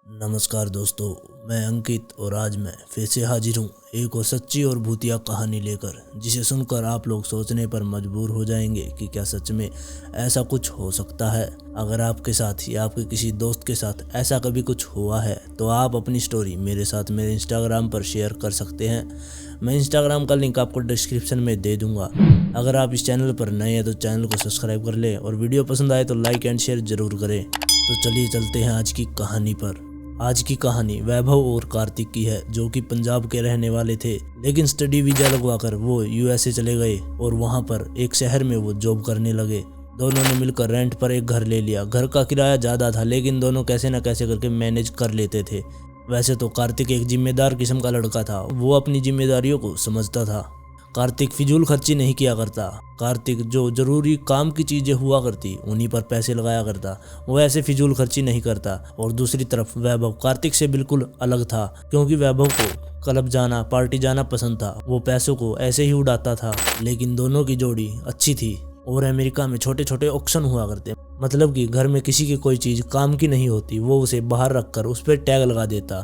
नमस्कार दोस्तों, मैं अंकित और आज मैं फिर से हाजिर हूँ एक और सच्ची और भूतिया कहानी लेकर, जिसे सुनकर आप लोग सोचने पर मजबूर हो जाएंगे कि क्या सच में ऐसा कुछ हो सकता है। अगर आपके साथ या आपके किसी दोस्त के साथ ऐसा कभी कुछ हुआ है तो आप अपनी स्टोरी मेरे साथ मेरे इंस्टाग्राम पर शेयर कर सकते हैं। मैं इंस्टाग्राम का लिंक आपको डिस्क्रिप्शन में दे दूंगा। अगर आप इस चैनल पर नए हैं तो चैनल को सब्सक्राइब कर लें और वीडियो पसंद आए तो लाइक एंड शेयर जरूर करें। तो चलिए चलते हैं आज की कहानी पर। आज की कहानी वैभव और कार्तिक की है, जो कि पंजाब के रहने वाले थे, लेकिन स्टडी वीजा लगवाकर वो यूएसए चले गए और वहां पर एक शहर में वो जॉब करने लगे। दोनों ने मिलकर रेंट पर एक घर ले लिया। घर का किराया ज़्यादा था, लेकिन दोनों कैसे न कैसे करके मैनेज कर लेते थे। वैसे तो कार्तिक एक जिम्मेदार किस्म का लड़का था, वो अपनी जिम्मेदारियों को समझता था। कार्तिक फिजूल खर्ची नहीं किया करता। कार्तिक जो जरूरी काम की चीजें हुआ करती उन्हीं पर पैसे लगाया करता, वो ऐसे फिजूल खर्ची नहीं करता। और दूसरी तरफ वैभव कार्तिक से बिल्कुल अलग था, क्योंकि वैभव को क्लब जाना, पार्टी जाना पसंद था। वो पैसों को ऐसे ही उड़ाता था। लेकिन दोनों की जोड़ी अच्छी थी और अमेरिका में छोटे छोटे ऑक्शन हुआ करते, मतलब कि घर में किसी की कोई चीज़ काम की नहीं होती, वो उसे बाहर रखकर उस पर टैग लगा देता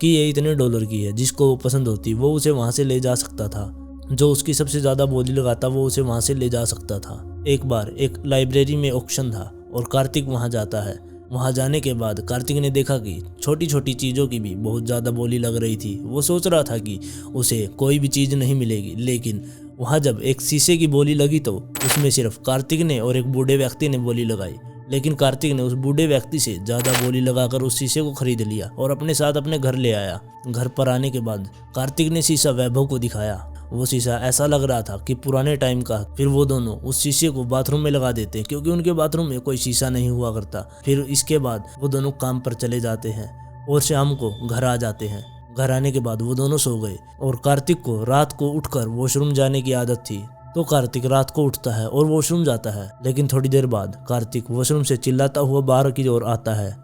कि ये इतने डॉलर की है। जिसको वो पसंद होती वो उसे वहाँ से ले जा सकता था। जो उसकी सबसे ज़्यादा बोली लगाता वो उसे वहाँ से ले जा सकता था। एक बार एक लाइब्रेरी में ऑक्शन था और कार्तिक वहाँ जाता है। वहाँ जाने के बाद कार्तिक ने देखा कि छोटी छोटी चीज़ों की भी बहुत ज़्यादा बोली लग रही थी। वो सोच रहा था कि उसे कोई भी चीज़ नहीं मिलेगी, लेकिन वहाँ जब एक शीशे की बोली लगी तो उसमें सिर्फ कार्तिक ने और एक बूढ़े व्यक्ति ने बोली लगाई। लेकिन कार्तिक ने उस बूढ़े व्यक्ति से ज़्यादा बोली लगाकर उस शीशे को खरीद लिया और अपने साथ अपने घर ले आया। घर पर आने के बाद कार्तिक ने शीशा वैभव को दिखाया। वो शीशा ऐसा लग रहा था कि पुराने टाइम का। फिर वो दोनों उस शीशे को बाथरूम में लगा देते, क्योंकि उनके बाथरूम में कोई शीशा नहीं हुआ करता। फिर इसके बाद वो दोनों काम पर चले जाते हैं और शाम को घर आ जाते हैं। घर आने के बाद वो दोनों सो गए और कार्तिक को रात को उठकर वॉशरूम जाने की आदत थी, तो कार्तिक रात को उठता है और वॉशरूम जाता है। लेकिन थोड़ी देर बाद कार्तिक वॉशरूम से चिल्लाता हुआ बाहर की ओर आता है।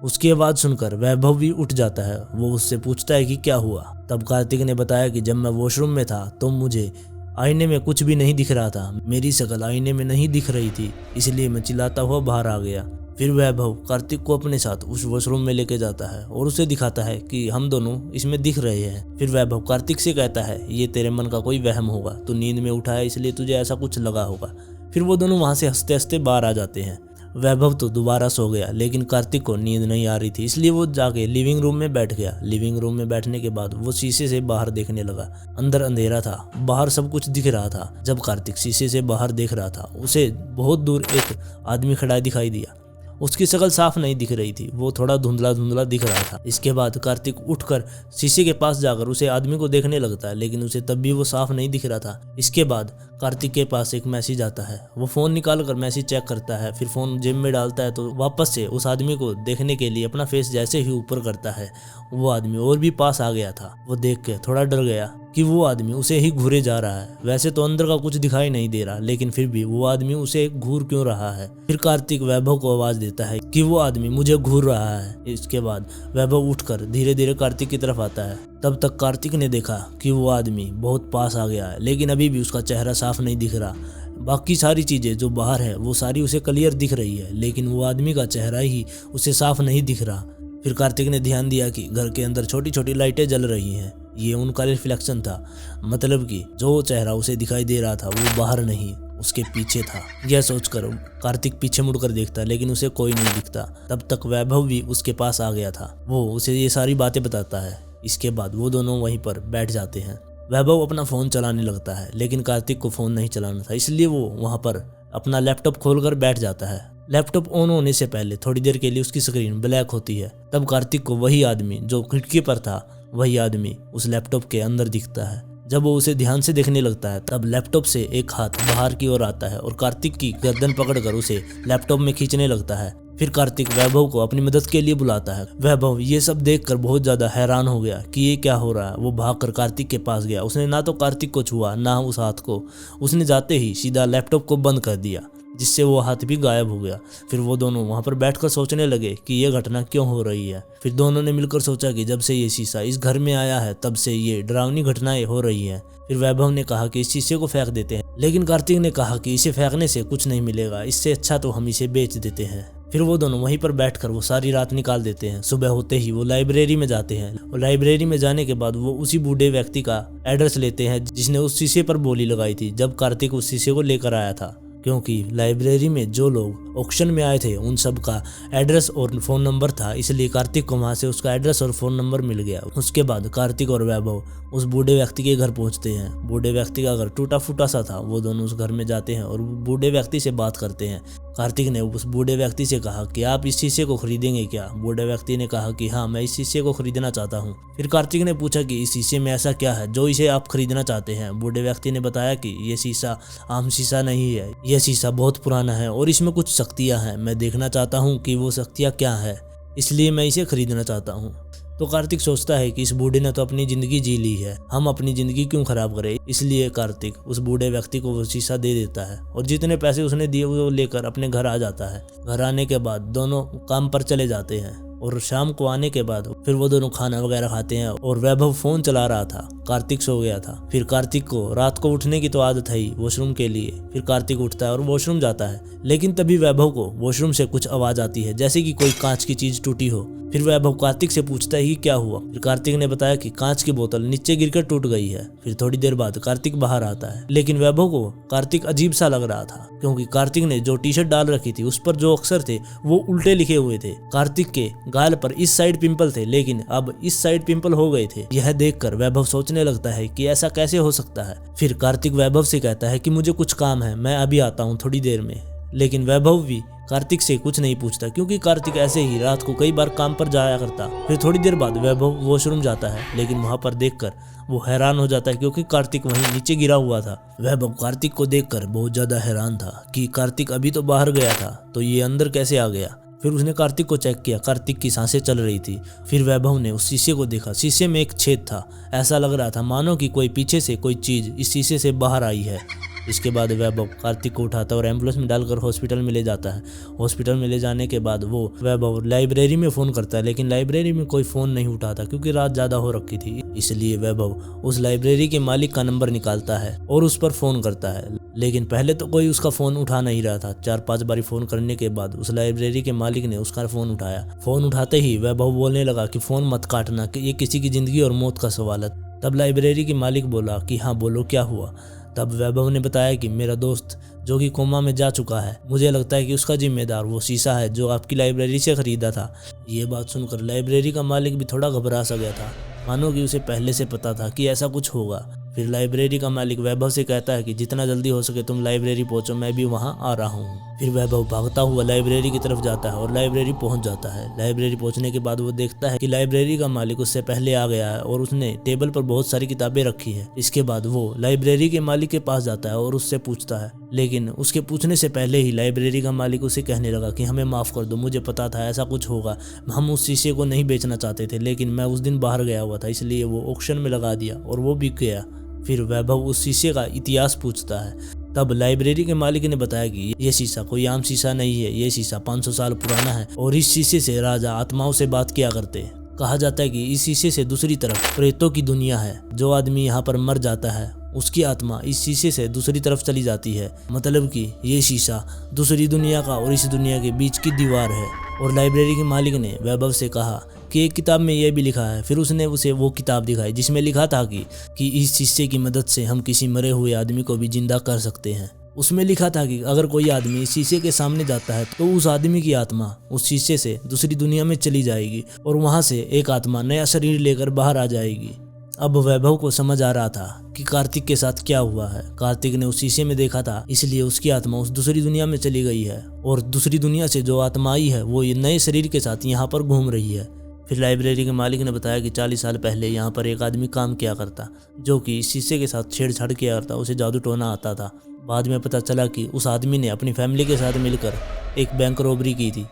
उसकी आवाज़ सुनकर वैभव भी उठ जाता है। वो उससे पूछता है कि क्या हुआ। तब कार्तिक ने बताया कि जब मैं वॉशरूम में था तो मुझे आईने में कुछ भी नहीं दिख रहा था, मेरी शक्ल आईने में नहीं दिख रही थी, इसलिए मैं चिल्लाता हुआ बाहर आ गया। फिर वैभव कार्तिक को अपने साथ उस वॉशरूम में लेके जाता है और उसे दिखाता है कि हम दोनों इसमें दिख रहे हैं। फिर वैभव कार्तिक से कहता है, ये तेरे मन का कोई वहम होगा, तू नींद में उठा है इसलिए तुझे ऐसा कुछ लगा होगा। फिर वो दोनों वहाँ से हंसते हंसते बाहर आ जाते हैं। वैभव तो दोबारा सो गया, लेकिन कार्तिक को नींद नहीं आ रही थी, इसलिए वो जाके लिविंग रूम में बैठ गया। लिविंग रूम में बैठने के बाद वो शीशे से बाहर देखने लगा। अंदर अंधेरा था, बाहर सब कुछ दिख रहा था। जब कार्तिक शीशे से बाहर देख रहा था, उसे बहुत दूर एक आदमी खड़ा दिखाई दिया। उसकी शक्ल साफ नहीं दिख रही थी, वो थोड़ा धुंधला धुंधला दिख रहा था। इसके बाद कार्तिक उठकर शीशे के पास जाकर उसे आदमी को देखने लगता है, लेकिन उसे तब भी वो साफ नहीं दिख रहा था। इसके बाद कार्तिक के पास एक मैसेज आता है। वो फ़ोन निकाल कर मैसेज चेक करता है, फिर फ़ोन जेब में डालता है तो वापस से उस आदमी को देखने के लिए अपना फेस जैसे ही ऊपर करता है, वो आदमी और भी पास आ गया था। वो देख के थोड़ा डर गया कि वो आदमी उसे ही घूरे जा रहा है। वैसे तो अंदर का कुछ दिखाई नहीं दे रहा, लेकिन फिर भी वो आदमी उसे घूर क्यों रहा है। फिर कार्तिक वैभव को आवाज़ देता है कि वो आदमी मुझे घूर रहा है। इसके बाद वैभव उठकर धीरे धीरे कार्तिक की तरफ आता है। तब तक कार्तिक ने देखा कि वो आदमी बहुत पास आ गया है, लेकिन अभी भी उसका चेहरा साफ नहीं दिख रहा। बाकी सारी चीज़ें जो बाहर है वो सारी उसे क्लियर दिख रही है, लेकिन वो आदमी का चेहरा ही उसे साफ नहीं दिख रहा। फिर कार्तिक ने ध्यान दिया कि घर के अंदर छोटी छोटी लाइटें जल रही हैं। ये उनका रिफ्लेक्शन था, मतलब कि जो चेहरा उसे दिखाई दे रहा था वो बाहर नहीं, उसके पीछे था। यह सोचकर कार्तिक पीछे मुड़कर देखता, लेकिन उसे कोई नहीं दिखता। तब तक वैभव भी उसके पास आ गया था। वो उसे ये सारी बातें बताता है। इसके बाद वो दोनों वहीं पर बैठ जाते हैं। वैभव अपना फ़ोन चलाने लगता है, लेकिन कार्तिक को फ़ोन नहीं चलाना था, इसलिए वो वहाँ पर अपना लैपटॉप खोलकर बैठ जाता है। लैपटॉप ऑन होने से पहले थोड़ी देर के लिए उसकी स्क्रीन ब्लैक होती है। तब कार्तिक को वही आदमी जो खिड़की पर था, वही आदमी उस लैपटॉप के अंदर दिखता है। जब वो उसे ध्यान से देखने लगता है, तब लैपटॉप से एक हाथ बाहर की ओर आता है और कार्तिक की गर्दन पकड़कर उसे लैपटॉप में खींचने लगता है। फिर कार्तिक वैभव को अपनी मदद के लिए बुलाता है। वैभव ये सब देखकर बहुत ज्यादा हैरान हो गया कि ये क्या हो रहा है। वो भागकर कार्तिक के पास गया। उसने ना तो कार्तिक को छुआ ना उस हाथ को। उसने जाते ही सीधा लैपटॉप को बंद कर दिया, जिससे वो हाथ भी गायब हो गया। फिर वो दोनों वहाँ पर बैठकर सोचने लगे कि ये घटना क्यों हो रही है। फिर दोनों ने मिलकर सोचा कि जब से ये शीशा इस घर में आया है तब से ये डरावनी घटनाएं हो रही हैं। फिर वैभव ने कहा कि इस शीशे को फेंक देते हैं, लेकिन कार्तिक ने कहा कि इसे फेंकने से कुछ नहीं मिलेगा, इससे अच्छा तो हम इसे बेच देते हैं। फिर वो दोनों वहीं पर बैठकर वो सारी रात निकाल देते हैं। सुबह होते ही वो लाइब्रेरी में जाते हैं और लाइब्रेरी में जाने के बाद वो उसी बूढ़े व्यक्ति का एड्रेस लेते हैं जिसने उस शीशे पर बोली लगाई थी जब कार्तिक उस शीशे को लेकर आया था, क्योंकि लाइब्रेरी में जो लोग ऑक्शन में आए थे उन सब का एड्रेस और फ़ोन नंबर था, इसलिए कार्तिक को वहाँ से उसका एड्रेस और फ़ोन नंबर मिल गया। उसके बाद कार्तिक और वैभव उस बूढ़े व्यक्ति के घर पहुँचते हैं। बूढ़े व्यक्ति का घर टूटा फूटा सा था। वो दोनों उस घर में जाते हैं और बूढ़े व्यक्ति से बात करते हैं। कार्तिक ने उस बूढ़े व्यक्ति से कहा कि आप इस शीशे को खरीदेंगे क्या? बूढ़े व्यक्ति ने कहा कि हाँ, मैं इस शीशे को खरीदना चाहता हूँ। फिर कार्तिक ने पूछा कि इस शीशे में ऐसा क्या है जो इसे आप खरीदना चाहते हैं? बूढ़े व्यक्ति ने बताया कि ये शीशा आम शीशा नहीं है, यह शीशा बहुत पुराना है और इसमें कुछ शक्तियाँ हैं। मैं देखना चाहता हूँ कि वो शक्तियाँ क्या है, इसलिए मैं इसे खरीदना चाहता हूँ। तो कार्तिक सोचता है कि इस बूढ़े ने तो अपनी जिंदगी जी ली है, हम अपनी जिंदगी क्यों खराब करें। इसलिए कार्तिक उस बूढ़े व्यक्ति को वो शीशा दे देता है और जितने पैसे उसने दिए वो लेकर अपने घर आ जाता है। घर आने के बाद दोनों काम पर चले जाते हैं और शाम को आने के बाद फिर वो दोनों खाना वगैरह खाते हैं और वैभव फोन चला रहा था। कार्तिक सो गया था। फिर कार्तिक को रात को उठने की तो आदत है ही वॉशरूम के लिए। फिर कार्तिक उठता है और वॉशरूम जाता है, लेकिन तभी वैभव को वॉशरूम से कुछ आवाज आती है जैसे कि कोई कांच की चीज टूटी हो। फिर वैभव कार्तिक से पूछता है कि क्या हुआ। फिर कार्तिक ने बताया कि कांच की बोतल नीचे गिरकर टूट गई है। फिर थोड़ी देर बाद कार्तिक बाहर आता है, लेकिन वैभव को कार्तिक अजीब सा लग रहा था क्योंकि कार्तिक ने जो टी शर्ट डाल रखी थी उस पर जो अक्षर थे वो उल्टे लिखे हुए थे। कार्तिक के गाल पर इस साइड पिंपल थे लेकिन अब इस साइड पिंपल हो गए थे। यह देखकर वैभव सोचने लगता है कि ऐसा कैसे हो सकता है। फिर कार्तिक वैभव से कहता है कि मुझे कुछ काम है, मैं अभी आता हूँ थोड़ी देर में। लेकिन वैभव भी कार्तिक से कुछ नहीं पूछता क्योंकि कार्तिक ऐसे ही रात को कई बार काम पर जाया करता। फिर थोड़ी देर बाद वैभव वॉशरूम जाता है, लेकिन वहां पर देखकर वो हैरान हो जाता है क्योंकि कार्तिक वहीं नीचे गिरा हुआ था। वैभव कार्तिक को देखकर बहुत ज्यादा हैरान था कि कार्तिक अभी तो बाहर गया था तो ये अंदर कैसे आ गया। फिर उसने कार्तिक को चेक किया, कार्तिक की सांसें चल रही थी। फिर वैभव ने उस शीशे को देखा, शीशे में एक छेद था। ऐसा लग रहा था मानो कि कोई पीछे से कोई चीज इस शीशे से बाहर आई है। इसके बाद वैभव कार्तिक को उठाता और एम्बुलेंस में डालकर हॉस्पिटल में ले जाता है। हॉस्पिटल में ले जाने के बाद वो वैभव लाइब्रेरी में फ़ोन करता है, लेकिन लाइब्रेरी में कोई फ़ोन नहीं उठाता क्योंकि रात ज़्यादा हो रखी थी। इसलिए वैभव उस लाइब्रेरी के मालिक का नंबर निकालता है और उस पर फ़ोन करता है, लेकिन पहले तो कोई उसका फ़ोन उठा नहीं रहा था। 4-5 बारी फ़ोन करने के बाद उस लाइब्रेरी के मालिक ने उसका फ़ोन उठाया। फ़ोन उठाते ही वैभव बोलने लगा कि फ़ोन मत काटना, कि ये किसी की ज़िंदगी और मौत का सवाल है। तब लाइब्रेरी के मालिक बोला कि हाँ बोलो क्या हुआ। तब वैभव ने बताया कि मेरा दोस्त जो कि कोमा में जा चुका है, मुझे लगता है कि उसका जिम्मेदार वो शीशा है जो आपकी लाइब्रेरी से खरीदा था। ये बात सुनकर लाइब्रेरी का मालिक भी थोड़ा घबरा सा गया था, मानो कि उसे पहले से पता था कि ऐसा कुछ होगा। फिर लाइब्रेरी का मालिक वैभव से कहता है कि जितना जल्दी हो सके तुम लाइब्रेरी पहुंचो, मैं भी वहां आ रहा हूं। फिर वैभव भागता हुआ लाइब्रेरी की तरफ जाता है और लाइब्रेरी पहुंच जाता है। लाइब्रेरी पहुंचने के बाद वो देखता है कि लाइब्रेरी का मालिक उससे पहले आ गया है और उसने टेबल पर बहुत सारी किताबें रखी है। इसके बाद वो लाइब्रेरी के मालिक के पास जाता है और उससे पूछता है, लेकिन उसके पूछने से पहले ही लाइब्रेरी का मालिक उसे कहने लगा कि हमें माफ़ कर दो, मुझे पता था ऐसा कुछ होगा। हम उस शीशे को नहीं बेचना चाहते थे, लेकिन मैं उस दिन बाहर गया हुआ था इसलिए वो ऑक्शन में लगा दिया और वो बिक गया। फिर वैभव उस शीशे का इतिहास पूछता है। तब लाइब्रेरी के मालिक ने बताया कि ये शीशा कोई आम शीशा नहीं है, ये शीशा 500 साल पुराना है और इस शीशे से राजा आत्माओं से बात किया करते हैं। कहा जाता है कि इस शीशे से दूसरी तरफ प्रेतों की दुनिया है। जो आदमी यहाँ पर मर जाता है उसकी आत्मा इस शीशे से दूसरी तरफ चली जाती है। मतलब कि ये शीशा दूसरी दुनिया का और इस दुनिया के बीच की दीवार है। और लाइब्रेरी के मालिक ने वैभव से कहा कि एक किताब में यह भी लिखा है। फिर उसने उसे वो किताब दिखाई जिसमें लिखा था कि इस शीशे की मदद से हम किसी मरे हुए आदमी को भी जिंदा कर सकते हैं। उसमें लिखा था कि अगर कोई आदमी इस शीशे के सामने जाता है तो उस आदमी की आत्मा उस शीशे से दूसरी दुनिया में चली जाएगी और वहां से एक आत्मा नया शरीर लेकर बाहर आ जाएगी। अब वैभव को समझ आ रहा था कि कार्तिक के साथ क्या हुआ है। कार्तिक ने उस शीशे में देखा था, इसलिए उसकी आत्मा उस दूसरी दुनिया में चली गई है और दूसरी दुनिया से जो आत्मा आई है वो ये नए शरीर के साथ यहाँ पर घूम रही है। फिर लाइब्रेरी के मालिक ने बताया कि 40 साल पहले यहाँ पर एक आदमी काम किया करता जो कि इस शीशे के साथ छेड़छाड़ किया करता, उसे जादू टोना आता था। बाद में पता चला कि उस आदमी ने अपनी फैमिली के साथ मिलकर एक बैंक रॉबरी की थी।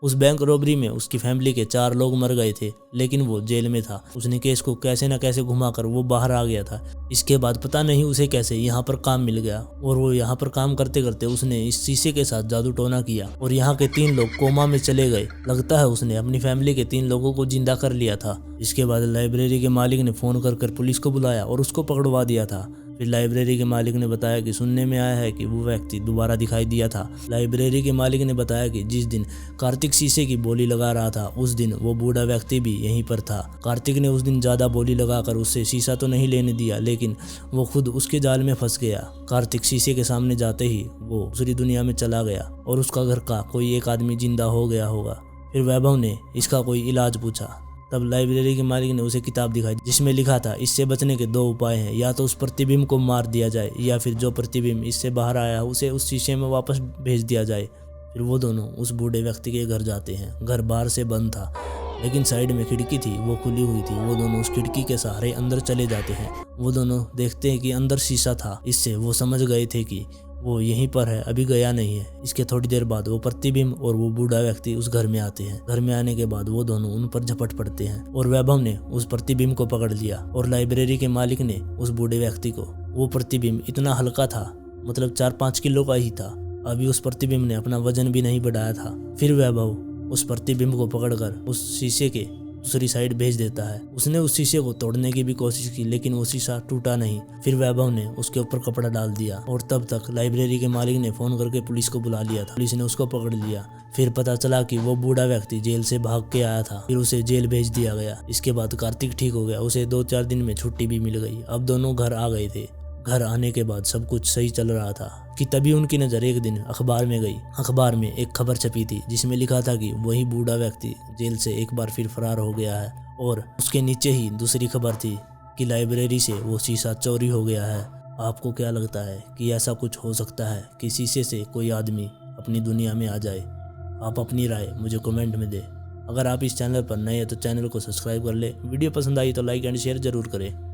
उस बैंक रॉबरी में उसकी फैमिली के 4 लोग मर गए थे, लेकिन वो जेल में था। उसने केस को कैसे न कैसे घुमाकर वो बाहर आ गया था। इसके बाद पता नहीं उसे कैसे यहाँ पर काम मिल गया और वो यहाँ पर काम करते करते उसने इस शीशे के साथ जादू टोना किया और यहाँ के 3 लोग कोमा में चले गए। लगता है उसने अपनी फैमिली के 3 लोगों को जिंदा कर लिया था। इसके बाद लाइब्रेरी के मालिक ने फ़ोन कर पुलिस को बुलाया और उसको पकड़वा दिया था। फिर लाइब्रेरी के मालिक ने बताया कि सुनने में आया है कि वो व्यक्ति दोबारा दिखाई दिया था। लाइब्रेरी के मालिक ने बताया कि जिस दिन कार्तिक शीशे की बोली लगा रहा था उस दिन वो बूढ़ा व्यक्ति भी यहीं पर था। कार्तिक ने उस दिन ज्यादा बोली लगाकर उससे शीशा तो नहीं लेने दिया, लेकिन वो खुद उसके जाल में फंस गया। कार्तिक शीशे के सामने जाते ही वो दूसरी दुनिया में चला गया और उसका घर का कोई एक आदमी जिंदा हो गया होगा। फिर वैभव ने इसका कोई इलाज पूछा। तब लाइब्रेरी के मालिक ने उसे किताब दिखाई जिसमें लिखा था इससे बचने के 2 उपाय हैं, या तो उस प्रतिबिंब को मार दिया जाए या फिर जो प्रतिबिंब इससे बाहर आया उसे उस शीशे में वापस भेज दिया जाए। फिर वो दोनों उस बूढ़े व्यक्ति के घर जाते हैं। घर बाहर से बंद था लेकिन साइड में खिड़की थी, वो खुली हुई थी। वो दोनों उस खिड़की के सहारे अंदर चले जाते हैं। वो दोनों देखते हैं कि अंदर शीशा था। इससे वो समझ गए थे कि वो यहीं पर है, अभी गया नहीं है। इसके थोड़ी देर बाद वो प्रतिबिंब और वो बूढ़ा व्यक्ति उस घर में आते हैं। घर में आने के बाद वो दोनों उन पर झपट पड़ते हैं और वैभव ने उस प्रतिबिंब को पकड़ लिया और लाइब्रेरी के मालिक ने उस बूढ़े व्यक्ति को। वो प्रतिबिंब इतना हल्का था, मतलब 4-5 किलो का ही था। अभी उस प्रतिबिंब ने अपना वजन भी नहीं बढ़ाया था। फिर वैभव उस प्रतिबिंब को पकड़कर उस शीशे के दूसरी साइड भेज देता है। उसने उस शीशे को तोड़ने की भी कोशिश की लेकिन वो शीशा टूटा नहीं। फिर वैभव ने उसके ऊपर कपड़ा डाल दिया और तब तक लाइब्रेरी के मालिक ने फोन करके पुलिस को बुला लिया था। पुलिस ने उसको पकड़ लिया। फिर पता चला कि वो बूढ़ा व्यक्ति जेल से भाग के आया था। फिर उसे जेल भेज दिया गया। इसके बाद कार्तिक ठीक हो गया, उसे 2-4 दिन में छुट्टी भी मिल गई। अब दोनों घर आ गए थे। घर आने के बाद सब कुछ सही चल रहा था कि तभी उनकी नज़र एक दिन अखबार में गई। अखबार में एक खबर छपी थी जिसमें लिखा था कि वही बूढ़ा व्यक्ति जेल से एक बार फिर फरार हो गया है और उसके नीचे ही दूसरी खबर थी कि लाइब्रेरी से वो शीशा चोरी हो गया है। आपको क्या लगता है कि ऐसा कुछ हो सकता है कि शीशे से कोई आदमी अपनी दुनिया में आ जाए? आप अपनी राय मुझे कमेंट में दें। अगर आप इस चैनल पर नए हैं तो चैनल को सब्सक्राइब कर ले। वीडियो पसंद आई तो लाइक एंड शेयर जरूर करें।